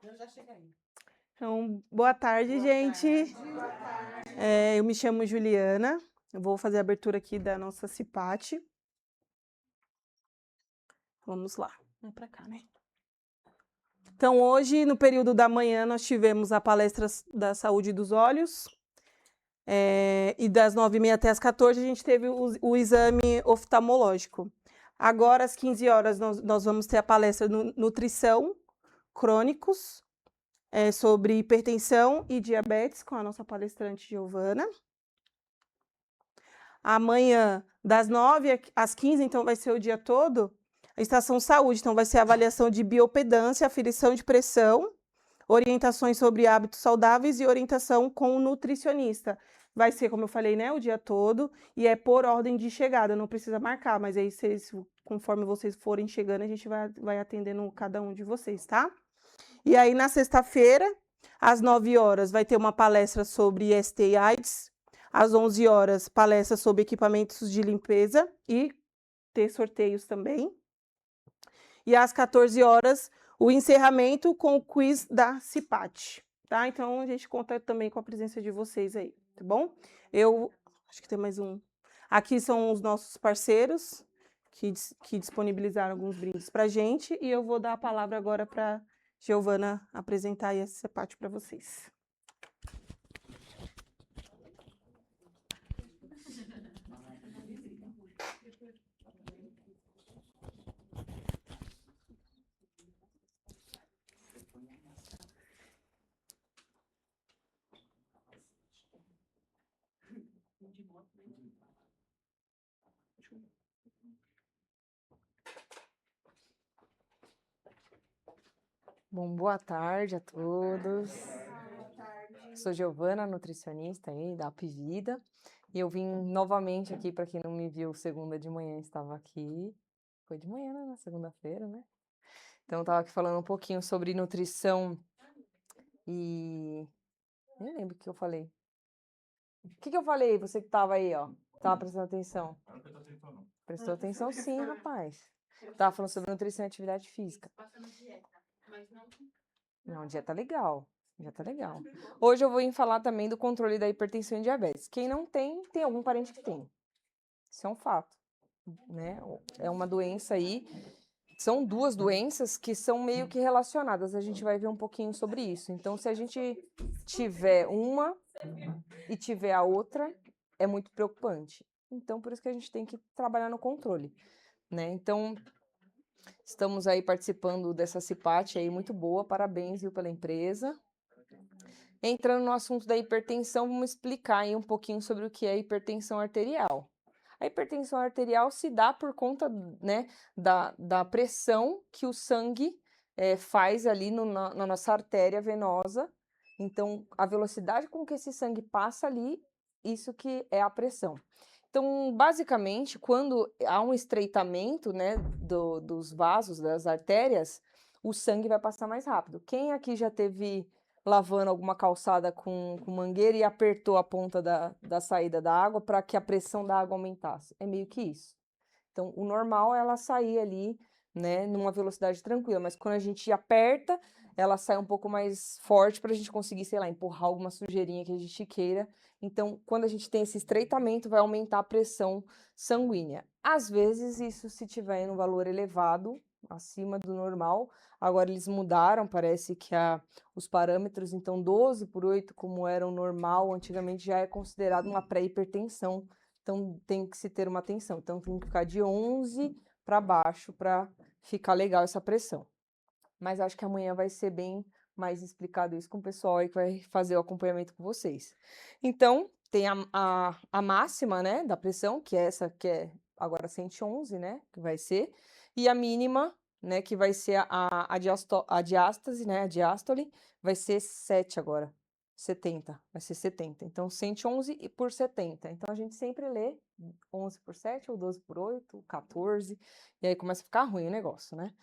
Eu já cheguei. Então, boa tarde, gente. Boa tarde. Eu me chamo Juliana. Eu vou fazer a abertura aqui da nossa CIPAT. Vamos lá. Vamos para cá, né? Então, hoje, no período da manhã, nós tivemos a palestra da saúde dos olhos. E das 9h30 até as 14h, a gente teve o exame oftalmológico. Agora, às 15 horas, nós vamos ter a palestra Nutrição Crônicos, sobre hipertensão e diabetes, com a nossa palestrante Giovana. Amanhã, das 9h às 15h, então vai ser o dia todo, a Estação Saúde. Então, vai ser a avaliação de biopedância, aferição de pressão, orientações sobre hábitos saudáveis e orientação com o nutricionista. Vai ser, como eu falei, né, o dia todo, e é por ordem de chegada, não precisa marcar, mas aí, conforme vocês forem chegando, a gente vai atendendo cada um de vocês, tá? E aí, na sexta-feira, às 9 horas, vai ter uma palestra sobre IST e AIDS. Às 11 horas, palestra sobre equipamentos de limpeza e ter sorteios também. E às 14 horas, o encerramento com o quiz da CIPAT, tá? Então, a gente conta também com a presença de vocês aí, tá bom? Acho que tem mais um. Aqui são os nossos parceiros que disponibilizaram alguns brindes pra gente, e eu vou dar a palavra agora para Giovana apresentar aí essa CIPAT para vocês. Bom, boa tarde a todos. Boa tarde. Sou Giovana, nutricionista aí da Apvida, e eu vim novamente aqui, para quem não me viu, segunda de manhã estava aqui. Foi de manhã, né? Na segunda-feira, né? Então, eu estava aqui falando um pouquinho sobre nutrição e... Nem lembro o que eu falei. O que eu falei? Você que estava aí, ó. Tava prestando atenção. Não prestou atenção, não. Prestou atenção sim, rapaz. Tava falando sobre nutrição e atividade física. Passando dieta, mas não... Não, dieta legal. Dieta legal. Hoje eu vou falar também do controle da hipertensão e diabetes. Quem não tem, tem algum parente que tem. Isso é um fato, né? É uma doença aí. São duas doenças que são meio que relacionadas. A gente vai ver um pouquinho sobre isso. Então, se a gente tiver uma e tiver a outra, é muito preocupante. Então, por isso que a gente tem que trabalhar no controle, né? Então, estamos aí participando dessa CIPAT aí muito boa. Parabéns, viu, pela empresa. Entrando no assunto da hipertensão, vamos explicar aí um pouquinho sobre o que é hipertensão arterial. A hipertensão arterial se dá por conta, né, da pressão que o sangue faz ali na nossa artéria venosa. Então, a velocidade com que esse sangue passa ali, isso que é a pressão. Então, basicamente, quando há um estreitamento, né, dos vasos, das artérias, o sangue vai passar mais rápido. Quem aqui já teve lavando alguma calçada com mangueira e apertou a ponta da saída da água para que a pressão da água aumentasse? É meio que isso. Então, o normal é ela sair ali, né, numa velocidade tranquila, mas quando a gente aperta, ela sai um pouco mais forte para a gente conseguir, sei lá, empurrar alguma sujeirinha que a gente queira. Então, quando a gente tem esse estreitamento, vai aumentar a pressão sanguínea. Às vezes, isso se tiver em um valor elevado, acima do normal. Agora eles mudaram, parece que os parâmetros, então 12/8, como era o normal, antigamente já é considerado uma pré-hipertensão. Então tem que se ter uma atenção. Então tem que ficar de 11 para baixo para ficar legal essa pressão. Mas acho que amanhã vai ser bem mais explicado isso com o pessoal aí que vai fazer o acompanhamento com vocês. Então, tem a máxima, né, da pressão, que é essa que é agora 111, né, que vai ser, e a mínima, né, que vai ser a diástase, né, a diástole, vai ser 7 agora. 70, vai ser 70. Então, 111 por 70. Então, a gente sempre lê 11 por 7, ou 12 por 8, 14, e aí começa a ficar ruim o negócio, né?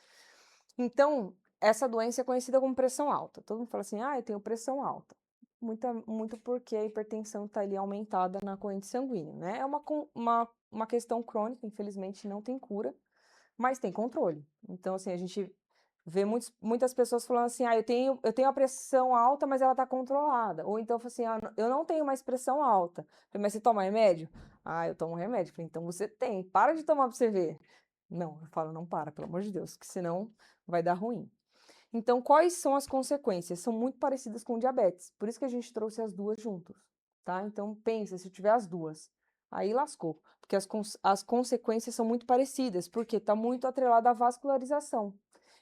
Então, essa doença é conhecida como pressão alta. Todo mundo fala assim, eu tenho pressão alta. Muito porque a hipertensão está ali aumentada na corrente sanguínea, né? É uma questão crônica, infelizmente não tem cura, mas tem controle. Então, assim, a gente vê muitas pessoas falando assim, eu tenho a pressão alta, mas ela está controlada. Ou então, fala assim, eu não tenho mais pressão alta. Falei, mas você toma remédio? Eu tomo remédio. Falei, então você tem, para de tomar para você ver. Não, eu falo, não para, pelo amor de Deus, que senão vai dar ruim. Então, quais são as consequências? São muito parecidas com o diabetes. Por isso que a gente trouxe as duas juntos, tá? Então, pensa, se tiver as duas, aí lascou. Porque as consequências são muito parecidas, porque está muito atrelada à vascularização.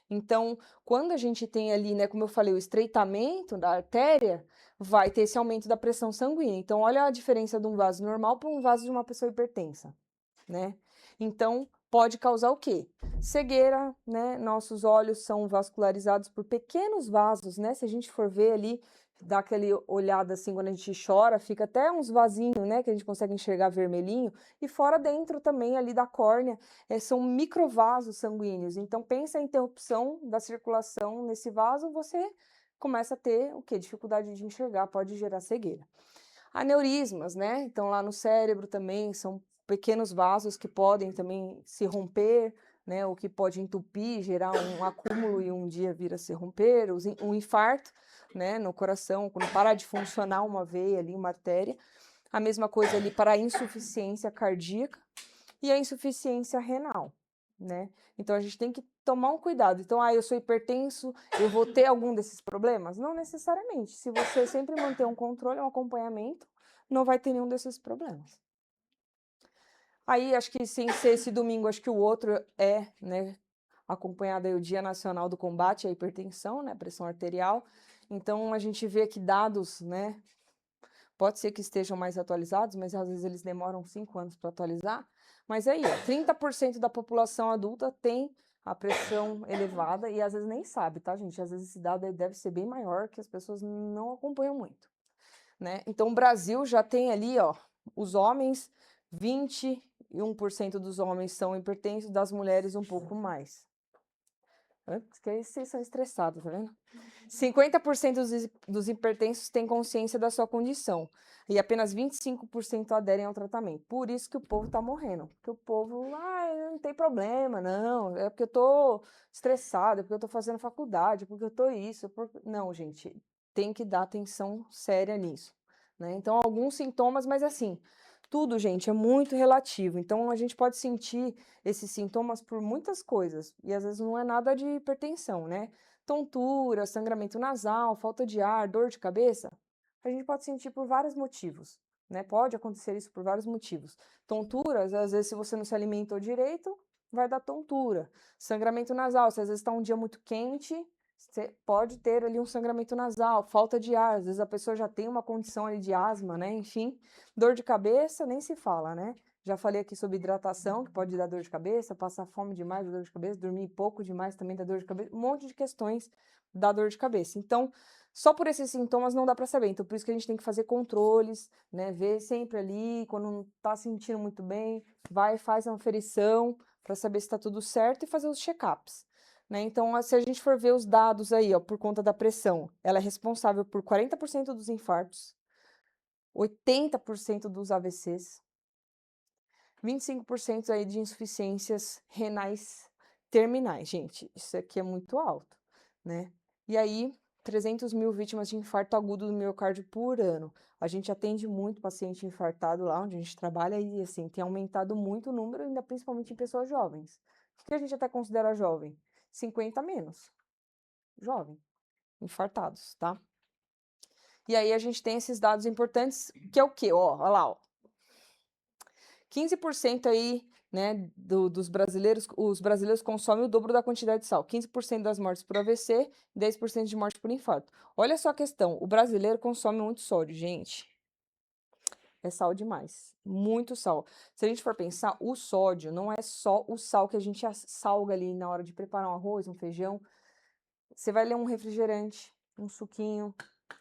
Então, quando a gente tem ali, né, como eu falei, o estreitamento da artéria, vai ter esse aumento da pressão sanguínea. Então, olha a diferença de um vaso normal para um vaso de uma pessoa hipertensa, né? Então, pode causar o quê? Cegueira, né? Nossos olhos são vascularizados por pequenos vasos, né? Se a gente for ver ali, dá aquela olhada assim quando a gente chora, fica até uns vasinhos, né? Que a gente consegue enxergar vermelhinho. E fora dentro também ali da córnea, são microvasos sanguíneos. Então, pensa a interrupção da circulação nesse vaso, você começa a ter o quê? Dificuldade de enxergar, pode gerar cegueira. Aneurismas, né? Então, lá no cérebro também são pequenos vasos que podem também se romper, né? O que pode entupir, gerar um acúmulo e um dia vir a se romper, um infarto, né? No coração, quando parar de funcionar uma veia ali, uma artéria. A mesma coisa ali para a insuficiência cardíaca e a insuficiência renal, né? Então, a gente tem que tomar um cuidado. Então, eu sou hipertenso, eu vou ter algum desses problemas? Não necessariamente. Se você sempre manter um controle, um acompanhamento, não vai ter nenhum desses problemas. Aí, acho que sem ser esse domingo, acho que o outro né, acompanhado aí o Dia Nacional do Combate à Hipertensão, né, pressão arterial. Então, a gente vê aqui dados, né, pode ser que estejam mais atualizados, mas às vezes eles demoram 5 anos para atualizar. Mas aí, 30% da população adulta tem a pressão elevada e às vezes nem sabe, tá, gente? Às vezes esse dado deve ser bem maior, que as pessoas não acompanham muito, né? Então, o Brasil já tem ali, os homens, 21% dos homens são hipertensos, das mulheres um pouco mais. Porque aí vocês são estressados, tá vendo? 50% dos hipertensos têm consciência da sua condição e apenas 25% aderem ao tratamento. Por isso que o povo tá morrendo. Porque o povo, não tem problema, não. É porque eu tô estressado, é porque eu tô fazendo faculdade, é porque eu tô isso. Não, gente, tem que dar atenção séria nisso, né? Então, alguns sintomas, mas assim, tudo, gente, é muito relativo. Então, a gente pode sentir esses sintomas por muitas coisas. E às vezes não é nada de hipertensão, né? Tontura, sangramento nasal, falta de ar, dor de cabeça. A gente pode sentir por vários motivos, né? Pode acontecer isso por vários motivos. Tonturas, às vezes, se você não se alimentou direito, vai dar tontura. Sangramento nasal, se às vezes está um dia muito quente, você pode ter ali um sangramento nasal, falta de ar, às vezes a pessoa já tem uma condição ali de asma, né? Enfim, dor de cabeça nem se fala, né? Já falei aqui sobre hidratação, que pode dar dor de cabeça, passar fome demais dá dor de cabeça, dormir pouco demais também dá dor de cabeça, um monte de questões dá dor de cabeça. Então, só por esses sintomas não dá para saber. Então, por isso que a gente tem que fazer controles, né? Ver sempre ali, quando não tá sentindo muito bem, vai, faz uma aferição para saber se está tudo certo e fazer os check-ups. Né? Então, se a gente for ver os dados aí, por conta da pressão, ela é responsável por 40% dos infartos, 80% dos AVCs, 25% aí de insuficiências renais terminais. Gente, isso aqui é muito alto, né? E aí, 300 mil vítimas de infarto agudo do miocárdio por ano. A gente atende muito paciente infartado lá onde a gente trabalha e, assim, tem aumentado muito o número, ainda principalmente em pessoas jovens. O que a gente até considera jovem? 50 menos. Jovem. Infartados, tá? E aí a gente tem esses dados importantes, que é o quê? Olha lá, 15% aí, né, dos brasileiros, os brasileiros consomem o dobro da quantidade de sal. 15% das mortes por AVC, 10% de morte por infarto. Olha só a questão, o brasileiro consome muito sódio, gente. É sal demais, muito sal. Se a gente for pensar, o sódio não é só o sal que a gente salga ali na hora de preparar um arroz, um feijão. Você vai ler um refrigerante, um suquinho,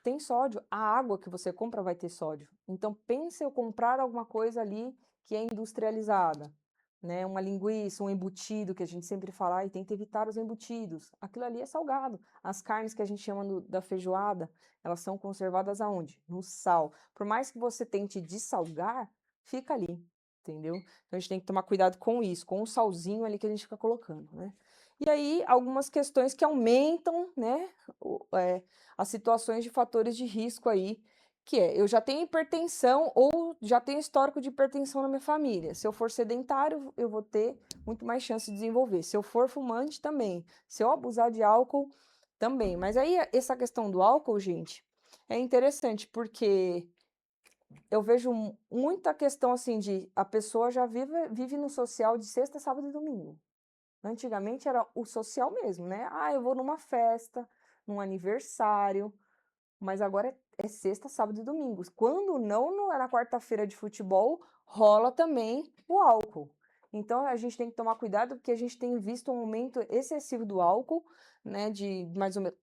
tem sódio. A água que você compra vai ter sódio. Então, pense eu comprar alguma coisa ali que é industrializada, né? Uma linguiça, um embutido, que a gente sempre fala, e tenta evitar os embutidos. Aquilo ali é salgado. As carnes que a gente chama da feijoada, elas são conservadas aonde? No sal. Por mais que você tente dessalgar, fica ali, entendeu? Então, a gente tem que tomar cuidado com isso, com o salzinho ali que a gente fica colocando, né? E aí, algumas questões que aumentam, né, as situações de fatores de risco aí, que é, eu já tenho hipertensão ou já tenho histórico de hipertensão na minha família. Se eu for sedentário, eu vou ter muito mais chance de desenvolver. Se eu for fumante, também. Se eu abusar de álcool, também. Mas aí, essa questão do álcool, gente, é interessante, porque eu vejo muita questão, assim, de a pessoa já vive no social de sexta, sábado e domingo. Antigamente era o social mesmo, né? Ah, eu vou numa festa, num aniversário, mas agora é sexta, sábado e domingo. Quando não é na quarta-feira de futebol, rola também o álcool. Então a gente tem que tomar cuidado porque a gente tem visto um aumento excessivo do álcool, né? De mais ou menos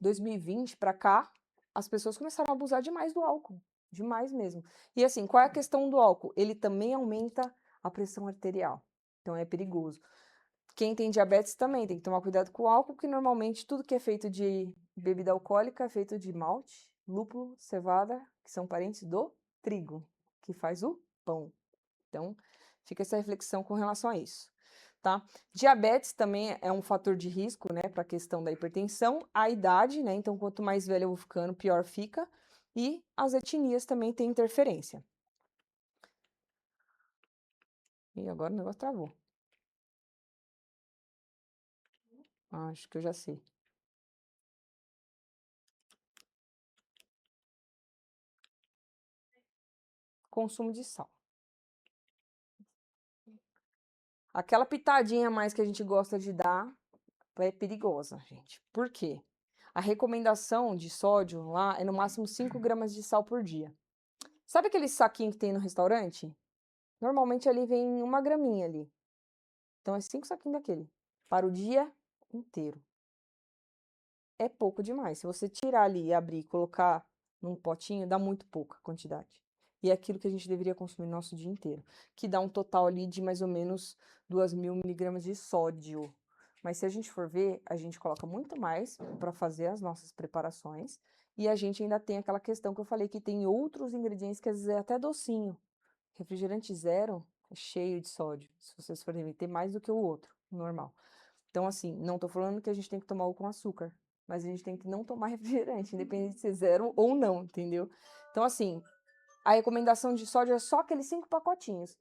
2020 para cá, as pessoas começaram a abusar demais do álcool, demais mesmo. E assim, qual é a questão do álcool? Ele também aumenta a pressão arterial. Então é perigoso. Quem tem diabetes também tem que tomar cuidado com o álcool, porque normalmente tudo que é feito de bebida alcoólica é feito de malte, lúpulo, cevada, que são parentes do trigo, que faz o pão. Então, fica essa reflexão com relação a isso, tá? Diabetes também é um fator de risco, né, para a questão da hipertensão, a idade, né? Então, quanto mais velho eu vou ficando, pior fica. E as etnias também têm interferência. E agora o negócio travou. Acho que eu já sei. Consumo de sal. Aquela pitadinha a mais que a gente gosta de dar é perigosa, gente. Por quê? A recomendação de sódio lá é no máximo 5 gramas de sal por dia. Sabe aquele saquinho que tem no restaurante? Normalmente ali vem 1 graminha ali. Então é 5 saquinhos daquele. Para o dia inteiro. É pouco demais. Se você tirar ali, abrir e colocar num potinho, dá muito pouca quantidade. E é aquilo que a gente deveria consumir no nosso dia inteiro. Que dá um total ali de mais ou menos 2.000 miligramas de sódio. Mas se a gente for ver, a gente coloca muito mais para fazer as nossas preparações. E a gente ainda tem aquela questão que eu falei que tem outros ingredientes que às vezes é até docinho. Refrigerante zero é cheio de sódio. Se vocês forem ver, tem mais do que o outro, normal. Então, assim, não tô falando que a gente tem que tomar o com açúcar, mas a gente tem que não tomar refrigerante, independente de ser zero ou não, entendeu? Então, assim, a recomendação de sódio é só aqueles 5 pacotinhos.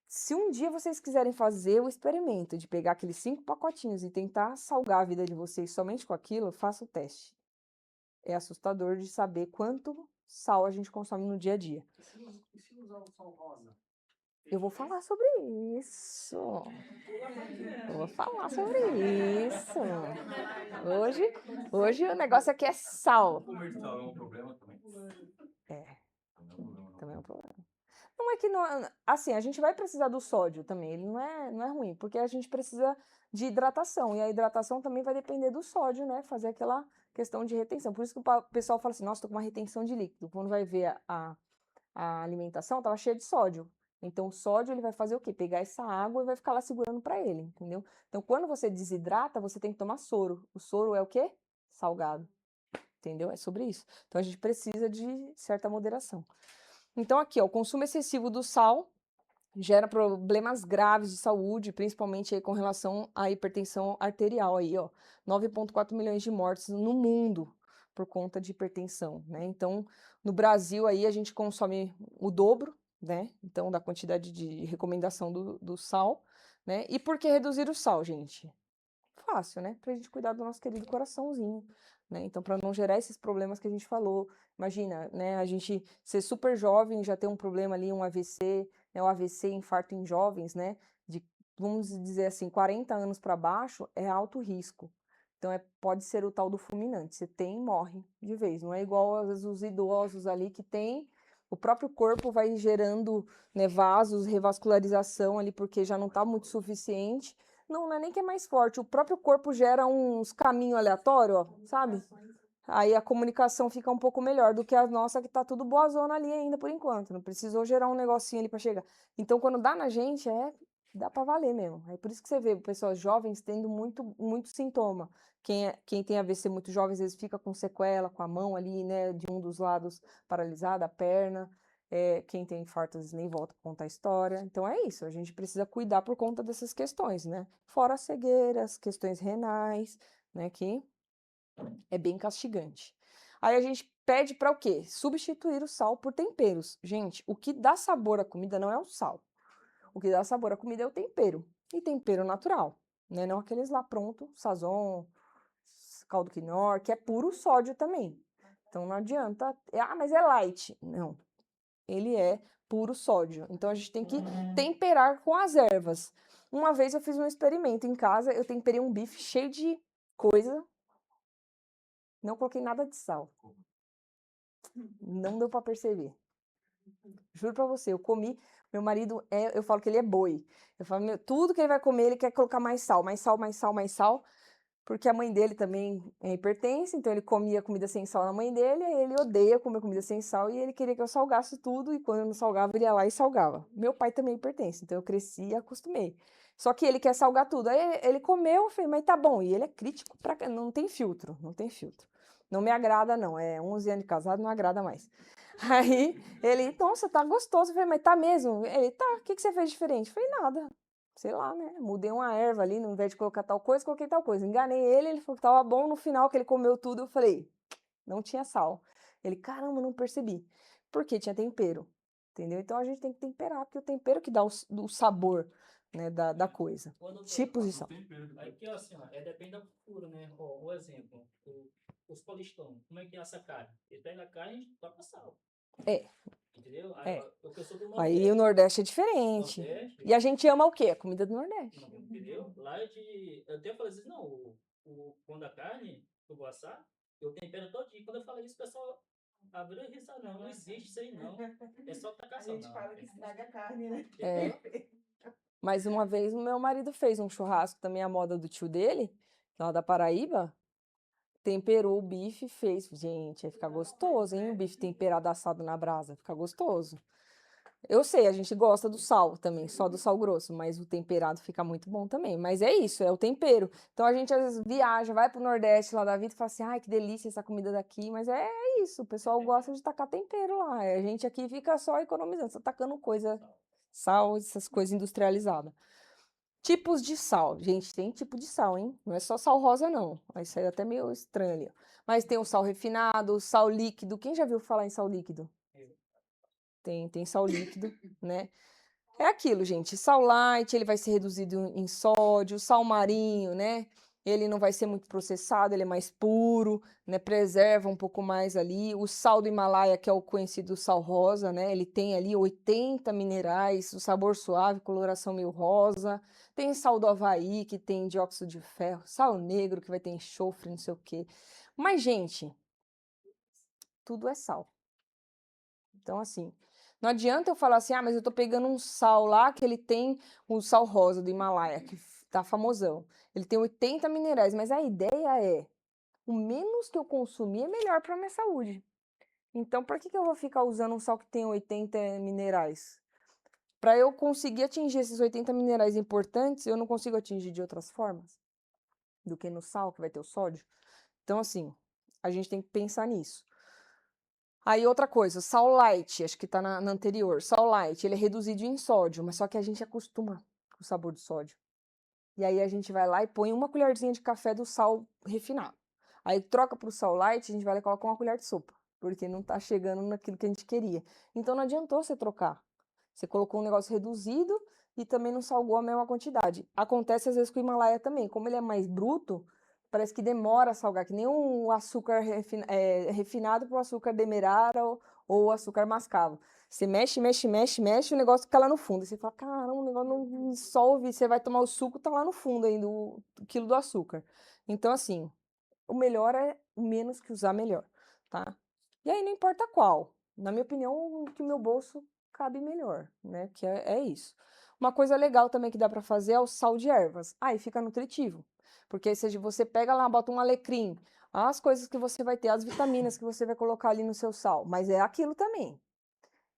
Se um dia vocês quiserem fazer o experimento de pegar aqueles 5 pacotinhos e tentar salgar a vida de vocês somente com aquilo, faça o teste. É assustador de saber quanto sal a gente consome no dia a dia. E se usar o sal rosa? Eu vou falar sobre isso. Eu vou falar sobre isso. Hoje o negócio aqui é sal. Comer sal é um problema também? É, Não é um problema, não. também é um problema. Não é que não, assim, a gente vai precisar do sódio também, ele não é ruim, porque a gente precisa de hidratação, e a hidratação também vai depender do sódio, né? Fazer aquela questão de retenção. Por isso que o pessoal fala assim, nossa, tô com uma retenção de líquido. Quando vai ver a alimentação, tava cheia de sódio. Então, o sódio, ele vai fazer o quê? Pegar essa água e vai ficar lá segurando para ele, entendeu? Então, quando você desidrata, você tem que tomar soro. O soro é o quê? Salgado, entendeu? É sobre isso. Então, a gente precisa de certa moderação. Então, aqui, ó, o consumo excessivo do sal gera problemas graves de saúde, principalmente aí com relação à hipertensão arterial aí, ó. 9,4 milhões de mortes no mundo por conta de hipertensão, né? Então, no Brasil aí a gente consome o dobro, né? Então, da quantidade de recomendação do sal, né? E por que reduzir o sal, gente? Fácil, né? Pra gente cuidar do nosso querido coraçãozinho, né? Então, para não gerar esses problemas que a gente falou. Imagina, né? A gente ser super jovem, já ter um problema ali, um AVC, né? O AVC, infarto em jovens, né? De, vamos dizer assim, 40 anos para baixo, é alto risco. Então, pode ser o tal do fulminante. Você tem, morre de vez. Não é igual, às vezes, os idosos ali que tem... O próprio corpo vai gerando, né, vasos, revascularização ali, porque já não está muito suficiente. Não é nem que é mais forte, o próprio corpo gera uns caminhos aleatórios, ó, sabe? Aí a comunicação fica um pouco melhor do que a nossa, que tá tudo boazona ali ainda por enquanto. Não precisou gerar um negocinho ali para chegar. Então, quando dá na gente, dá para valer mesmo. É por isso que você vê pessoas jovens tendo muito sintoma. Quem tem AVC muito jovem, às vezes fica com sequela, com a mão ali, né, de um dos lados paralisada, a perna. Quem tem infarto às vezes nem volta para contar a história. Então é isso, a gente precisa cuidar por conta dessas questões, né? Fora a cegueira, as questões renais, né? Que é bem castigante. Aí a gente pede para o quê? Substituir o sal por temperos. Gente, o que dá sabor à comida não é o sal. O que dá sabor à comida é o tempero. E tempero natural, né? Não aqueles lá pronto, Sazon, caldo quinor, que é puro sódio também. Então não adianta, mas é light. Não, ele é puro sódio. Então a gente tem que temperar com as ervas. Uma vez eu fiz um experimento em casa, eu temperei um bife cheio de coisa, não coloquei nada de sal. Não deu para perceber. Juro para você, eu comi, meu marido eu falo que ele é boi. Eu falo, tudo que ele vai comer, ele quer colocar mais sal, mais sal, mais sal, mais sal. Porque a mãe dele também é hipertensa, então ele comia comida sem sal na mãe dele, aí ele odeia comer comida sem sal e ele queria que eu salgasse tudo, e quando eu não salgava, ele ia lá e salgava. Meu pai também é hipertenso, então eu cresci e acostumei. Só que ele quer salgar tudo. Aí ele comeu, eu falei, mas tá bom. E ele é crítico, não tem filtro, não tem filtro. Não me agrada, não. 11 anos de casado, não agrada mais. Aí ele, nossa, tá gostoso. Eu falei, mas tá mesmo? Ele, tá, o que você fez diferente? Eu falei, nada. Sei lá, né? Mudei uma erva ali, no invés de colocar tal coisa, coloquei tal coisa. Enganei ele falou que tava bom. No final, que ele comeu tudo, eu falei, não tinha sal. Ele, caramba, não percebi. Porque tinha tempero, entendeu? Então a gente tem que temperar, porque o tempero que dá o sabor, né, da coisa. Tipos de sal. Aqui, assim, ó, depende da cultura, né? Ó, um exemplo, os paulistanos, como é que é essa carne? Ele pega a carne e toca sal. Entendeu? Eu sou do Nordeste. Aí o Nordeste é diferente. Nordeste. E a gente ama o quê? A comida do Nordeste. Entendeu? Lá eu até falei assim, não, quando a carne, eu vou assar, eu tempero todinho. Quando eu falei isso, o pessoal abriu e disse, não existe isso aí não. É só tacar A sal. gente fala que estraga a carne, né? Mas uma vez o meu marido fez um churrasco, também a moda do tio dele, lá da Paraíba, temperou o bife e fez. Gente, vai ficar gostoso, hein? O bife temperado assado na brasa, fica gostoso. Eu sei, a gente gosta do sal também, só do sal grosso, mas o temperado fica muito bom também. Mas é isso, é o tempero. Então a gente às vezes viaja, vai pro Nordeste lá da vida e fala assim, ai, que delícia essa comida daqui, mas é isso, o pessoal gosta de tacar tempero lá. A gente aqui fica só economizando, só tacando coisa, sal, essas coisas industrializadas. Tipos de sal. Gente, tem tipo de sal, hein? Não é só sal rosa, não. Isso aí é até meio estranho ali. Mas tem o sal refinado, o sal líquido. Quem já viu falar em sal líquido? Tem sal líquido, né? É aquilo, gente. Sal light, ele vai ser reduzido em sódio. Sal marinho, né? Ele não vai ser muito processado, ele é mais puro, né? Preserva um pouco mais ali. O sal do Himalaia, que é o conhecido sal rosa, né? Ele tem ali 80 minerais, o sabor suave, coloração meio rosa. Tem sal do Havaí, que tem dióxido de ferro. Sal negro, que vai ter enxofre, não sei o quê. Mas, gente, tudo é sal. Então, assim, não adianta eu falar assim, mas eu tô pegando um sal lá que ele tem o sal rosa do Himalaia, que tá famosão. Ele tem 80 minerais, mas a ideia é, o menos que eu consumir é melhor para minha saúde. Então, por que eu vou ficar usando um sal que tem 80 minerais? Para eu conseguir atingir esses 80 minerais importantes, eu não consigo atingir de outras formas do que no sal, que vai ter o sódio. Então, assim, a gente tem que pensar nisso. Aí outra coisa, sal light, acho que tá na anterior. Sal light, ele é reduzido em sódio, mas só que a gente acostuma com o sabor do sódio. E aí a gente vai lá e põe uma colherzinha de café do sal refinado. Aí troca pro sal light, a gente vai lá e coloca uma colher de sopa, porque não tá chegando naquilo que a gente queria. Então não adiantou você trocar. Você colocou um negócio reduzido e também não salgou a mesma quantidade. Acontece às vezes com o Himalaia também, como ele é mais bruto, parece que demora a salgar, que nem o açúcar refinado para o açúcar demerara ou o açúcar mascavo. Você mexe, mexe, mexe, mexe, o negócio fica lá no fundo. E você fala, caramba, o negócio não dissolve. Você vai tomar o suco, tá lá no fundo ainda, o quilo do açúcar. Então, assim, o melhor é o menos que usar, melhor, tá? E aí, não importa qual. Na minha opinião, o que o meu bolso cabe melhor, né? Que é isso. Uma coisa legal também que dá para fazer é o sal de ervas. Aí fica nutritivo. Porque se você pega lá, bota um alecrim, as coisas que você vai ter, as vitaminas que você vai colocar ali no seu sal. Mas é aquilo também.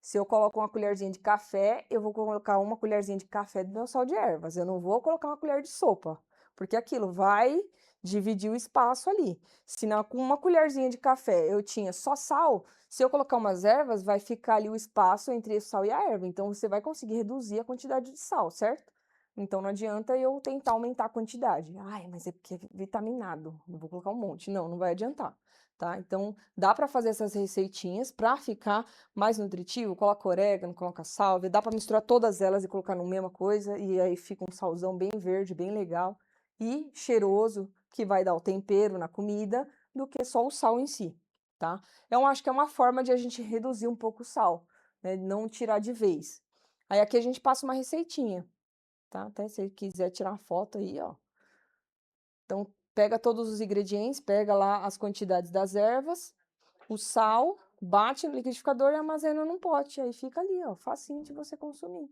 Se eu coloco uma colherzinha de café, eu vou colocar uma colherzinha de café do meu sal de ervas. Eu não vou colocar uma colher de sopa. Porque aquilo vai dividir o espaço ali. Se com uma colherzinha de café eu tinha só sal, se eu colocar umas ervas, vai ficar ali o espaço entre o sal e a erva. Então, você vai conseguir reduzir a quantidade de sal, certo? Então, não adianta eu tentar aumentar a quantidade. Ai, mas é porque é vitaminado, eu vou colocar um monte. Não, não vai adiantar, tá? Então, dá para fazer essas receitinhas para ficar mais nutritivo. Coloca orégano, coloca sálvia, dá para misturar todas elas e colocar na mesma coisa, e aí fica um salzão bem verde, bem legal e cheiroso, que vai dar o tempero na comida, do que só o sal em si, tá? Eu acho que é uma forma de a gente reduzir um pouco o sal, né? Não tirar de vez. Aí aqui a gente passa uma receitinha, tá? Até se quiser tirar uma foto aí, ó. Então, pega todos os ingredientes, pega lá as quantidades das ervas, o sal, bate no liquidificador e armazena num pote. Aí fica ali, ó, facinho de você consumir.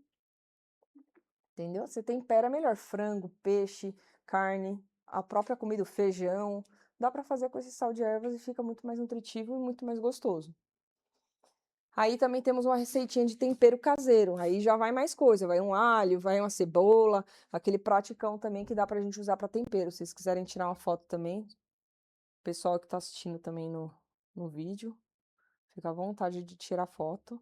Entendeu? Você tempera melhor frango, peixe, carne, a própria comida, o feijão. Dá para fazer com esse sal de ervas e fica muito mais nutritivo e muito mais gostoso. Aí também temos uma receitinha de tempero caseiro. Aí já vai mais coisa, vai um alho, vai uma cebola, aquele praticão também que dá pra gente usar para tempero. Se vocês quiserem tirar uma foto também, o pessoal que tá assistindo também no vídeo, fica à vontade de tirar foto.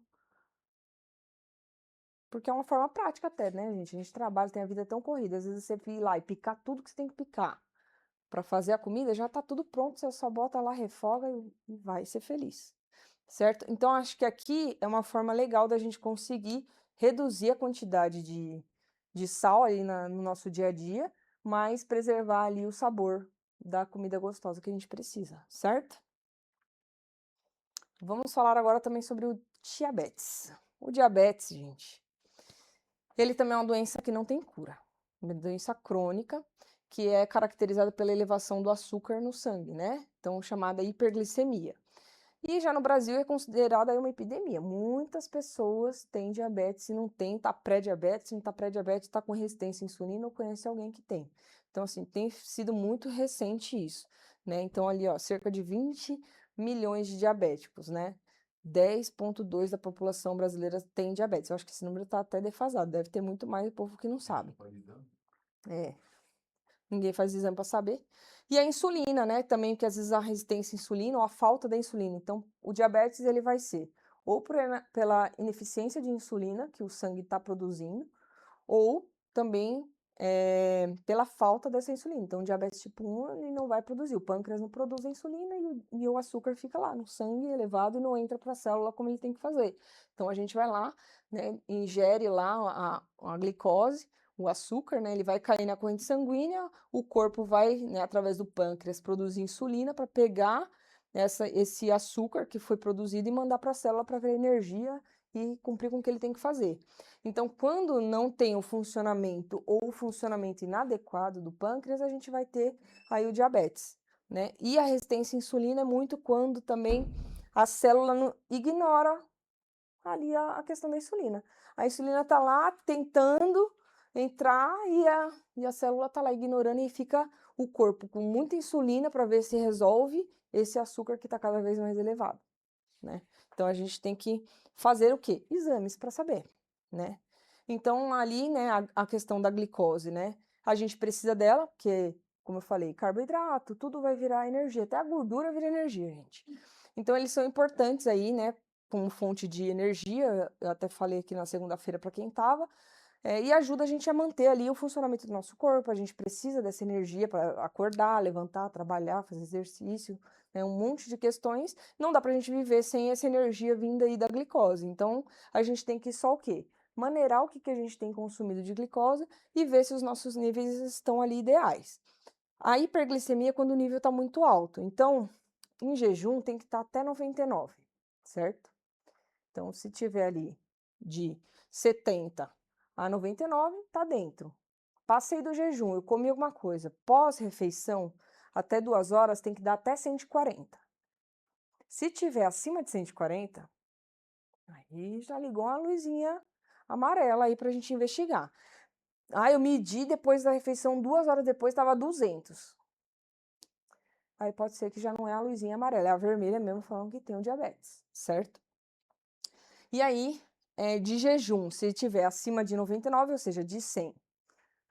Porque é uma forma prática até, né, gente? A gente trabalha, tem a vida tão corrida. Às vezes você ir lá e picar tudo que você tem que picar para fazer a comida, já tá tudo pronto, você só bota lá, refoga e vai ser feliz, certo? Então, acho que aqui é uma forma legal da gente conseguir reduzir a quantidade de sal aí no nosso dia a dia, mas preservar ali o sabor da comida gostosa que a gente precisa, certo? Vamos falar agora também sobre o diabetes. O diabetes, gente, ele também é uma doença que não tem cura, uma doença crônica, que é caracterizada pela elevação do açúcar no sangue, né? Então, chamada hiperglicemia. E já no Brasil é considerada uma epidemia. Muitas pessoas têm diabetes e não tem, tá pré-diabetes, se não tá pré-diabetes, tá com resistência à insulina ou conhece alguém que tem. Então, assim, tem sido muito recente isso, né? Então, ali, ó, cerca de 20 milhões de diabéticos, né? 10,2% da população brasileira tem diabetes. Eu acho que esse número tá até defasado, deve ter muito mais povo que não sabe. É. Ninguém faz exame para saber. E a insulina, né? Também, porque às vezes a resistência à insulina ou a falta da insulina. Então, o diabetes, ele vai ser ou pela ineficiência de insulina que o sangue está produzindo, ou também pela falta dessa insulina. Então, o diabetes tipo 1, ele não vai produzir. O pâncreas não produz a insulina e o açúcar fica lá no sangue elevado e não entra para a célula como ele tem que fazer. Então, a gente vai lá, né, ingere lá a glicose, o açúcar, né, ele vai cair na corrente sanguínea, o corpo vai, né, através do pâncreas, produzir insulina para pegar esse açúcar que foi produzido e mandar para a célula para ver energia e cumprir com o que ele tem que fazer. Então, quando não tem o funcionamento ou o funcionamento inadequado do pâncreas, a gente vai ter aí o diabetes, né? E a resistência à insulina é muito quando também a célula ignora ali a questão da insulina. A insulina está lá tentando entrar e a célula está lá ignorando e fica o corpo com muita insulina para ver se resolve esse açúcar que está cada vez mais elevado, né? Então, a gente tem que fazer o quê? Exames para saber, né? Então, ali, né, a questão da glicose, né? A gente precisa dela, porque, como eu falei, carboidrato, tudo vai virar energia, até a gordura vira energia, gente. Então, eles são importantes aí, né, como fonte de energia, eu até falei aqui na segunda-feira para quem estava, e ajuda a gente a manter ali o funcionamento do nosso corpo, a gente precisa dessa energia para acordar, levantar, trabalhar, fazer exercício, né, um monte de questões, não dá para a gente viver sem essa energia vinda aí da glicose, então a gente tem que só o quê? Maneirar o que a gente tem consumido de glicose e ver se os nossos níveis estão ali ideais. A hiperglicemia é quando o nível está muito alto, então em jejum tem que estar até 99, certo? Então, se tiver ali de 70 a 99, tá dentro. Passei do jejum, eu comi alguma coisa. Pós-refeição, até 2 horas, tem que dar até 140. Se tiver acima de 140, aí já ligou uma luzinha amarela aí pra gente investigar. Ah, eu medi depois da refeição, 2 horas depois, estava 200. Aí pode ser que já não é a luzinha amarela, é a vermelha mesmo falando que tem o diabetes, certo? E aí, de jejum, se tiver acima de 99, ou seja, de 100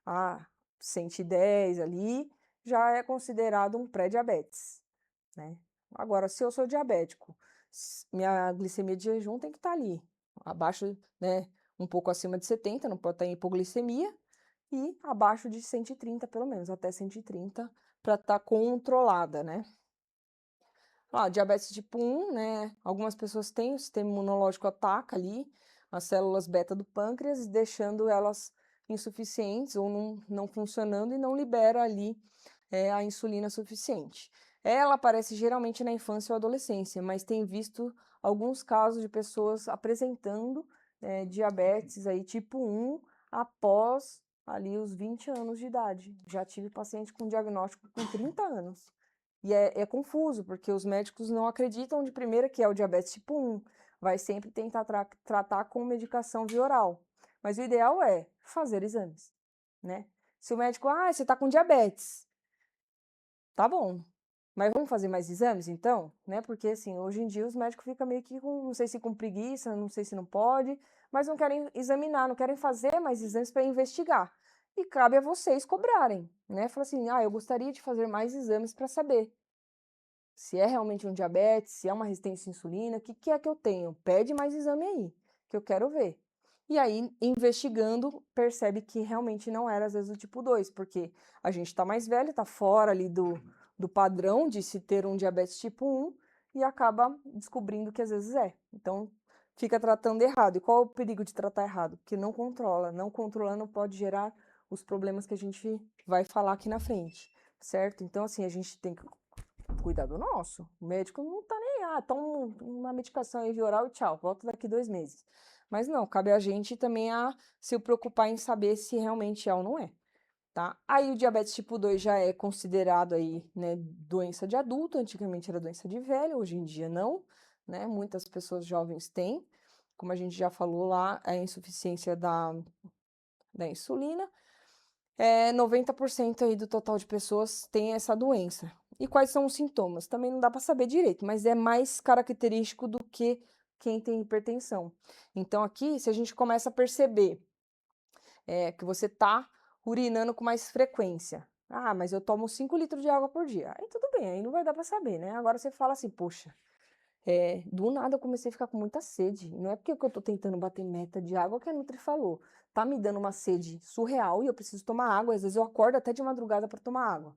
a 110 ali, já é considerado um pré-diabetes, né? Agora, se eu sou diabético, minha glicemia de jejum tem que estar ali, abaixo, né, um pouco acima de 70, não pode estar em hipoglicemia, e abaixo de 130, pelo menos, até 130, para estar controlada, né? Diabetes tipo 1, né? Algumas pessoas têm, o sistema imunológico ataca ali as células beta do pâncreas, deixando elas insuficientes ou não funcionando e não libera ali a insulina suficiente. Ela aparece geralmente na infância ou adolescência, mas tem visto alguns casos de pessoas apresentando diabetes aí tipo 1 após ali os 20 anos de idade. Já tive paciente com diagnóstico com 30 anos. E é confuso, porque os médicos não acreditam de primeira que é o diabetes tipo 1. Vai sempre tentar tratar com medicação via oral. Mas o ideal é fazer exames, né? Se o médico, você tá com diabetes. Tá bom. Mas vamos fazer mais exames, então? Né? Porque, assim, hoje em dia os médicos ficam meio que com, não sei se com preguiça, não sei se não pode, mas não querem examinar, não querem fazer mais exames para investigar. E cabe a vocês cobrarem, né? Fala assim, eu gostaria de fazer mais exames para saber se é realmente um diabetes, se é uma resistência à insulina, o que é que eu tenho? Pede mais exame aí, que eu quero ver. E aí, investigando, percebe que realmente não era, às vezes, o tipo 2, porque a gente está mais velho, está fora ali do padrão de se ter um diabetes tipo 1 e acaba descobrindo que às vezes é. Então, fica tratando errado. E qual é o perigo de tratar errado? Que não controla. Não controlando pode gerar os problemas que a gente vai falar aqui na frente, certo? Então, assim, a gente tem que cuidar do nosso. O médico não tá nem, toma uma medicação aí via oral e tchau, volta daqui 2 meses. Mas não, cabe a gente também a se preocupar em saber se realmente é ou não é, tá? Aí o diabetes tipo 2 já é considerado aí, né, doença de adulto, antigamente era doença de velho, hoje em dia não, né? Muitas pessoas jovens têm, como a gente já falou lá, a insuficiência da insulina. 90% aí do total de pessoas tem essa doença. E quais são os sintomas? Também não dá para saber direito, mas é mais característico do que quem tem hipertensão. Então, aqui, se a gente começa a perceber que você está urinando com mais frequência. Mas eu tomo 5 litros de água por dia. Aí tudo bem, aí não vai dar para saber, né? Agora você fala assim, poxa, do nada eu comecei a ficar com muita sede. Não é porque eu tô tentando bater meta de água que a Nutri falou. Tá me dando uma sede surreal e eu preciso tomar água. Às vezes eu acordo até de madrugada para tomar água.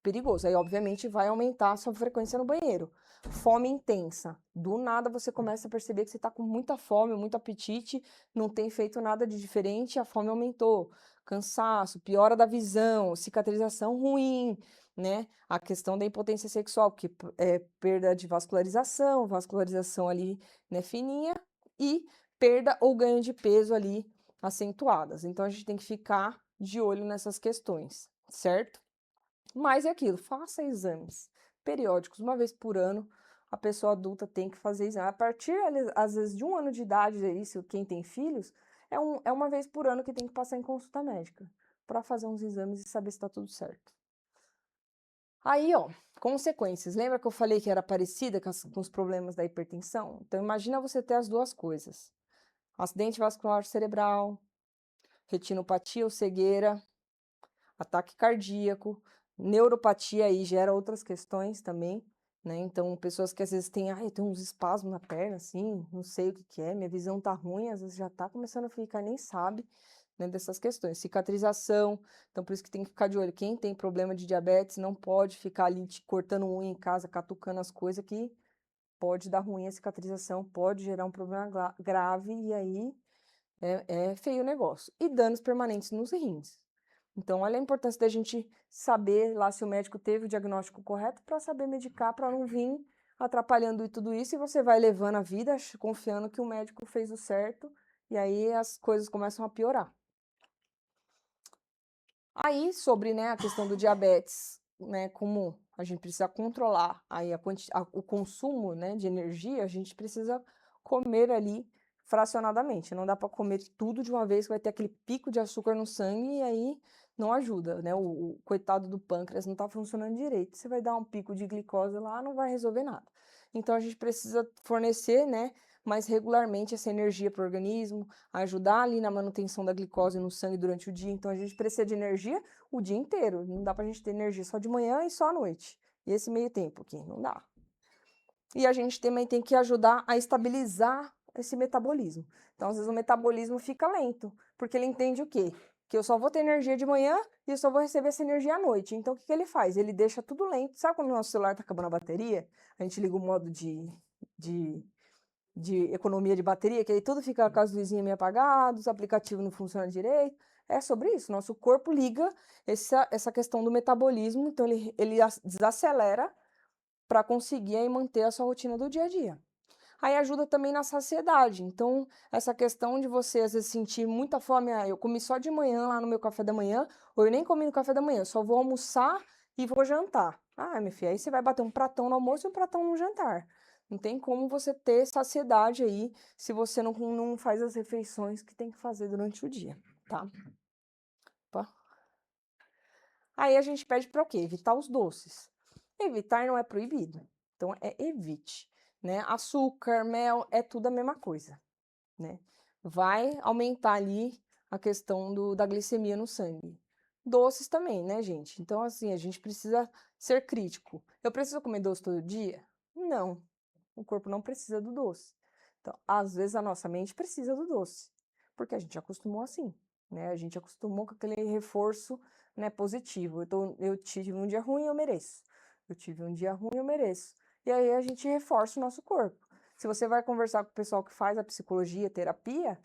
Perigoso. Aí, obviamente, vai aumentar a sua frequência no banheiro. Fome intensa. Do nada você começa a perceber que você tá com muita fome, muito apetite, não tem feito nada de diferente, a fome aumentou. Cansaço, piora da visão, cicatrização ruim, né? A questão da impotência sexual, que é perda de vascularização ali, né, fininha, e perda ou ganho de peso ali acentuadas. Então a gente tem que ficar de olho nessas questões, certo? Mas é aquilo, faça exames periódicos, uma vez por ano. A pessoa adulta tem que fazer exame. A partir, às vezes, de 1 ano de idade, isso, quem tem filhos, é uma vez por ano que tem que passar em consulta médica para fazer uns exames e saber se está tudo certo. Aí, consequências. Lembra que eu falei que era parecida com os problemas da hipertensão? Então, imagina você ter as duas coisas. Acidente vascular cerebral, retinopatia ou cegueira, ataque cardíaco, neuropatia aí gera outras questões também, né? Então, pessoas que às vezes têm, tem uns espasmos na perna, assim, não sei o que é, minha visão tá ruim, às vezes já tá começando a ficar, nem sabe, né, dessas questões. Cicatrização, então por isso que tem que ficar de olho. Quem tem problema de diabetes não pode ficar ali cortando unha em casa, catucando as coisas que pode dar ruim a cicatrização, pode gerar um problema grave e aí é feio o negócio. E danos permanentes nos rins. Então, olha a importância da gente saber lá se o médico teve o diagnóstico correto para saber medicar, para não vir atrapalhando tudo isso e você vai levando a vida confiando que o médico fez o certo e aí as coisas começam a piorar. Aí, sobre, né, a questão do diabetes, né, como a gente precisa controlar aí o consumo, né, de energia, a gente precisa comer ali fracionadamente. Não dá para comer tudo de uma vez, que vai ter aquele pico de açúcar no sangue e aí não ajuda, né? O coitado do pâncreas não está funcionando direito. Você vai dar um pico de glicose lá, não vai resolver nada. Então a gente precisa fornecer, né, mais regularmente essa energia para o organismo, ajudar ali na manutenção da glicose no sangue durante o dia. Então, a gente precisa de energia o dia inteiro. Não dá para a gente ter energia só de manhã e só à noite. E esse meio tempo aqui, não dá. E a gente também tem que ajudar a estabilizar esse metabolismo. Então, às vezes, o metabolismo fica lento, porque ele entende o quê? Que eu só vou ter energia de manhã e eu só vou receber essa energia à noite. Então, o que ele faz? Ele deixa tudo lento. Sabe quando o nosso celular está acabando a bateria? A gente liga o modo de, de economia de bateria, que aí tudo fica com as luzinhas meio apagadas, os aplicativos não funcionam direito. É sobre isso. Nosso corpo liga essa questão do metabolismo, então ele desacelera para conseguir aí manter a sua rotina do dia a dia. Aí ajuda também na saciedade. Então, essa questão de você, às vezes, sentir muita fome, eu comi só de manhã lá no meu café da manhã, ou eu nem comi no café da manhã, só vou almoçar e vou jantar. Ah, minha filha, aí você vai bater um pratão no almoço e um pratão no jantar. Não tem como você ter saciedade aí se você não faz as refeições que tem que fazer durante o dia, tá? Opa. Aí a gente pede para o quê? Evitar os doces. Evitar não é proibido, então é evite, né? Açúcar, mel, é tudo a mesma coisa, né? Vai aumentar ali a questão da glicemia no sangue. Doces também, né, gente? Então, assim, a gente precisa ser crítico. Eu preciso comer doce todo dia? Não, o corpo não precisa do doce. Então, às vezes a nossa mente precisa do doce, porque a gente acostumou assim, né? A gente acostumou com aquele reforço, né, positivo. Eu tive um dia ruim, eu mereço. Eu tive um dia ruim, eu mereço. E aí a gente reforça o nosso corpo. Se você vai conversar com o pessoal que faz a psicologia, terapia,